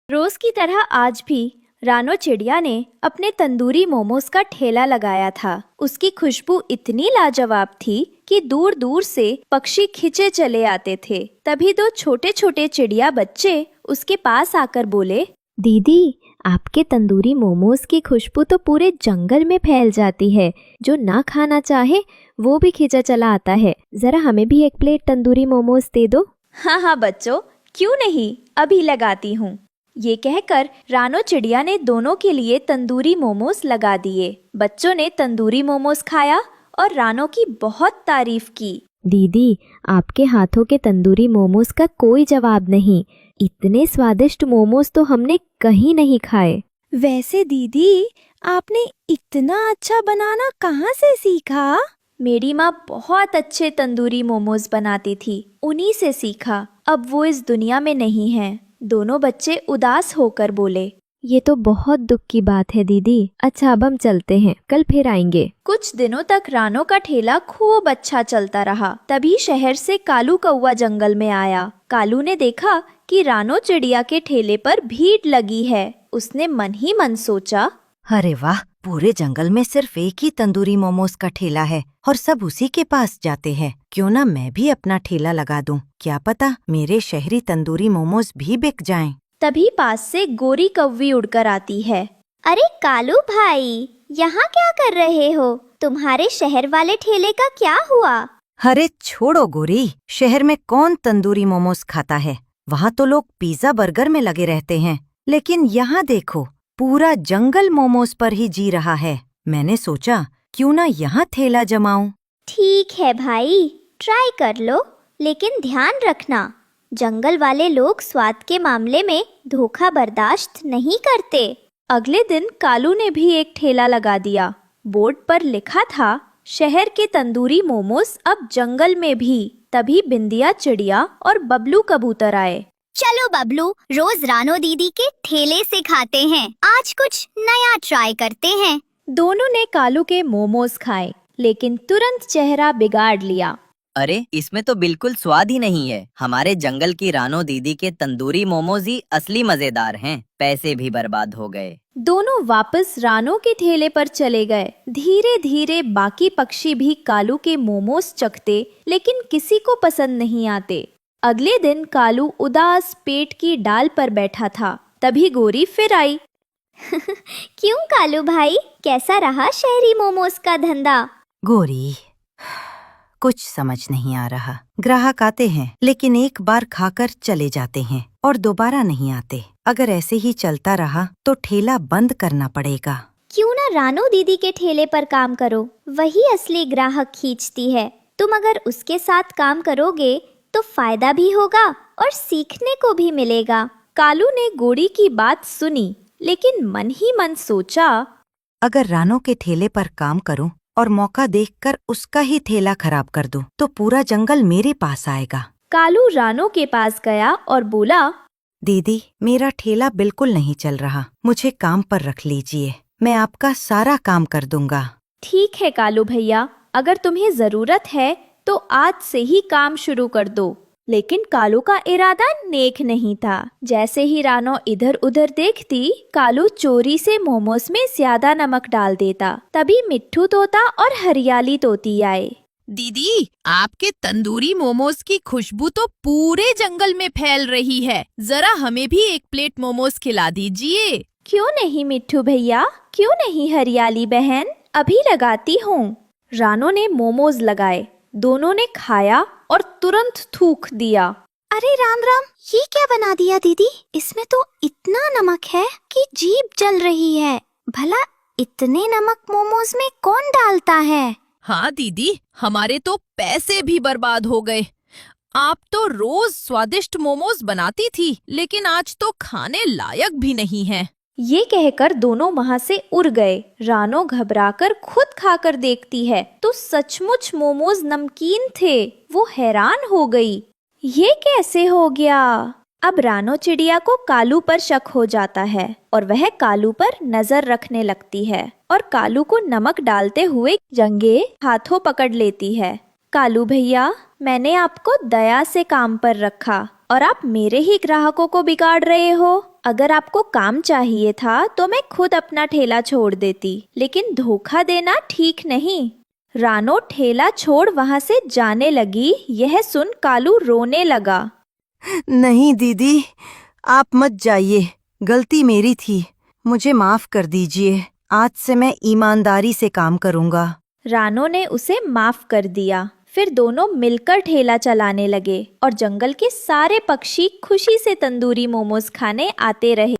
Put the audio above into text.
रोज की तरह आज भी रानो चिड़िया ने अपने तंदूरी मोमोज का ठेला लगाया था। उसकी खुशबू इतनी लाजवाब थी कि दूर दूर से पक्षी खिंचे चले आते थे। तभी दो छोटे छोटे चिड़िया बच्चे उसके पास आकर बोले, दीदी, आपके तंदूरी मोमोज की खुशबू तो पूरे जंगल में फैल जाती है। जो ना खाना चाहे वो भी खिंचा चला आता है। जरा हमें भी एक प्लेट तंदूरी मोमोज दे दो। हाँ हाँ बच्चों, क्यों नहीं, अभी लगाती हूँ। ये कहकर रानो चिड़िया ने दोनों के लिए तंदूरी मोमोज लगा दिए। बच्चों ने तंदूरी मोमोज खाया और रानो की बहुत तारीफ की। दीदी, आपके हाथों के तंदूरी मोमोज का कोई जवाब नहीं। इतने स्वादिष्ट मोमोज तो हमने कहीं नहीं खाए। वैसे दीदी, आपने इतना अच्छा बनाना कहाँ से सीखा? मेरी माँ बहुत अच्छे तंदूरी मोमोज बनाती थी, उन्हीं से सीखा। अब वो इस दुनिया में नहीं है। दोनों बच्चे उदास होकर बोले, ये तो बहुत दुख की बात है दीदी। अच्छा, अब हम चलते हैं, कल फिर आएंगे। कुछ दिनों तक रानो का ठेला खूब अच्छा चलता रहा। तभी शहर से कालू कौवा जंगल में आया। कालू ने देखा कि रानो चिड़िया के ठेले पर भीड़ लगी है। उसने मन ही मन सोचा, अरे वाह, पूरे जंगल में सिर्फ एक ही तंदूरी मोमोज का ठेला है और सब उसी के पास जाते हैं। क्यों ना मैं भी अपना ठेला लगा दूं। क्या पता मेरे शहरी तंदूरी मोमोज भी बिक जाएं। तभी पास से गोरी कौवी उड़कर आती है। अरे कालू भाई, यहाँ क्या कर रहे हो? तुम्हारे शहर वाले ठेले का क्या हुआ? अरे छोड़ो गोरी, शहर में कौन तंदूरी मोमोज खाता है। वहाँ तो लोग पिज्जा बर्गर में लगे रहते हैं, लेकिन यहाँ देखो, पूरा जंगल मोमोज पर ही जी रहा है। मैंने सोचा क्यों ना यहाँ ठेला जमाऊं। ठीक है भाई, ट्राई कर लो, लेकिन ध्यान रखना, जंगल वाले लोग स्वाद के मामले में धोखा बर्दाश्त नहीं करते। अगले दिन कालू ने भी एक ठेला लगा दिया। बोर्ड पर लिखा था, शहर के तंदूरी मोमोज अब जंगल में भी। तभी बिंदिया चिड़िया और बबलू कबूतर आए। चलो बबलू, रोज रानो दीदी के ठेले से खाते हैं। आज कुछ नया ट्राई करते हैं। दोनों ने कालू के मोमोज खाए, लेकिन तुरंत चेहरा बिगाड़ लिया। अरे, इसमें तो बिल्कुल स्वाद ही नहीं है। हमारे जंगल की रानो दीदी के तंदूरी मोमोज ही असली मजेदार हैं। पैसे भी बर्बाद हो गए। दोनों वापस रानो के ठेले पर चले गए। धीरे धीरे बाकी पक्षी भी कालू के मोमोज चखते, लेकिन किसी को पसंद नहीं आते। अगले दिन कालू उदास पेट की डाल पर बैठा था। तभी गोरी फिर आई। क्यों कालू भाई, कैसा रहा शहरी मोमोज का धंधा? गोरी, कुछ समझ नहीं आ रहा। ग्राहक आते हैं, लेकिन एक बार खाकर चले जाते हैं और दोबारा नहीं आते। अगर ऐसे ही चलता रहा तो ठेला बंद करना पड़ेगा। क्यों ना रानो दीदी के ठेले पर काम करो, वही असली ग्राहक खींचती है। तुम अगर उसके साथ काम करोगे तो फायदा भी होगा और सीखने को भी मिलेगा। कालू ने गोरी की बात सुनी, लेकिन मन ही मन सोचा, अगर रानो के ठेले पर काम करूं और मौका देखकर उसका ही ठेला खराब कर दूं, तो पूरा जंगल मेरे पास आएगा। कालू रानो के पास गया और बोला, दीदी, मेरा ठेला बिल्कुल नहीं चल रहा। मुझे काम पर रख लीजिए, मैं आपका सारा काम कर दूंगा। ठीक है कालू भैया, अगर तुम्हें जरूरत है तो आज से ही काम शुरू कर दो। लेकिन कालू का इरादा नेक नहीं था। जैसे ही रानो इधर उधर देखती, कालू चोरी से मोमोज में ज्यादा नमक डाल देता। तभी मिट्ठू तोता और हरियाली तोती आए। दीदी, आपके तंदूरी मोमोज की खुशबू तो पूरे जंगल में फैल रही है। जरा हमें भी एक प्लेट मोमोज खिला दीजिए। क्यों नहीं मिट्ठू भैया, क्यों नहीं हरियाली बहन, अभी लगाती हूँ। रानो ने मोमोज लगाए। दोनों ने खाया और तुरंत थूक दिया। अरे राम राम, ये क्या बना दिया दीदी? इसमें तो इतना नमक है कि जीभ जल रही है। भला इतने नमक मोमोज में कौन डालता है? हाँ दीदी, हमारे तो पैसे भी बर्बाद हो गए। आप तो रोज स्वादिष्ट मोमोज बनाती थी, लेकिन आज तो खाने लायक भी नहीं है। ये कहकर दोनों वहाँ से उड़ गए। रानो घबराकर खुद खाकर देखती है तो सचमुच मोमोज नमकीन थे। वो हैरान हो गई, ये कैसे हो गया? अब रानो चिड़िया को कालू पर शक हो जाता है और वह कालू पर नजर रखने लगती है और कालू को नमक डालते हुए रंगे हाथों पकड़ लेती है। कालू भैया, मैंने आपको दया से काम पर रखा और आप मेरे ही ग्राहकों को बिगाड़ रहे हो। अगर आपको काम चाहिए था तो मैं खुद अपना ठेला छोड़ देती, लेकिन धोखा देना ठीक नहीं। रानो ठेला छोड़ वहां से जाने लगी। यह सुन कालू रोने लगा। नहीं दीदी, आप मत जाइए, गलती मेरी थी, मुझे माफ कर दीजिए। आज से मैं ईमानदारी से काम करूँगा। रानो ने उसे माफ कर दिया। फिर दोनों मिलकर ठेला चलाने लगे और जंगल के सारे पक्षी खुशी से तंदूरी मोमोज खाने आते रहे।